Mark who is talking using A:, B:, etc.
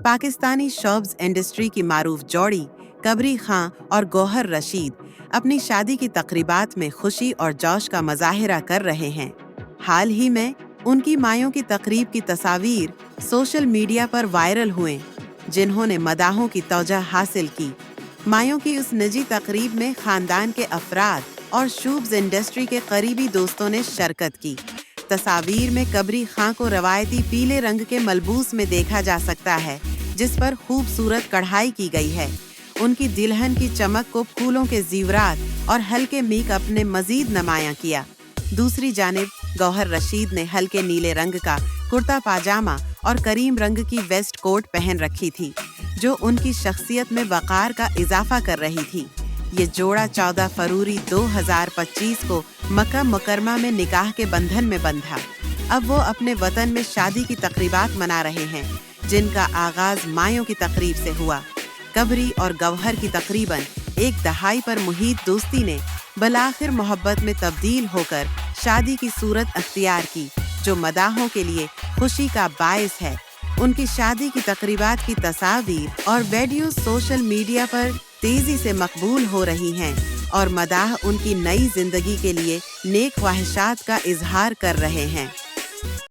A: Pakistani शॉब्स industry की मारूफ जोड़ी कबरी खां और गौहर रशीद अपनी शादी की तकरीबात में खुशी और जोश का मुजाहिरा कर रहे हैं। हाल ही में उनकी मायों की तकरीब की तस्वीर सोशल मीडिया पर वायरल हुए, जिन्होंने मदाहों की तौजह हासिल की। मायों की उस निजी तकरीब में खानदान के अफराद और शूब्स इंडस्ट्री के करीबी दोस्तों ने शिरकत की। तस्वीर में कबरी खां को रवायती पीले रंग के मलबूस में देखा जा सकता है, जिस पर खूबसूरत कढ़ाई की गई है। उनकी दुल्हन की चमक को फूलों के ज़ीवरात और हल्के मेकअप ने मजीद नुमायां किया। दूसरी जानिब गौहर रशीद ने हल्के नीले रंग का कुर्ता पाजामा और करीम रंग की वेस्ट कोट पहन रखी थी, जो उनकी शख्सियत में वक़ार का इजाफा कर रही थी। ये जोड़ा 14 फरवरी 2025 को मक्का मुकरमा में निकाह के बंधन में बंधा। अब वो अपने वतन में शादी की तकरीबात मना रहे हैं, जिनका आगाज मायों की तकरीब से हुआ। कबरी और गौहर की तकरीबन एक दहाई पर मुहीत दोस्ती ने बलाखिर मोहब्बत में तब्दील होकर शादी की सूरत अख्तियार की, जो मदाहों के लिए खुशी का बायस है। उनकी शादी की तकरीबात की तस्वीर और वीडियो सोशल मीडिया पर तेजी से मकबूल हो रही हैं और मदाह उनकी नई जिंदगी के लिए नेक ख्वाहिशात का इजहार कर रहे हैं।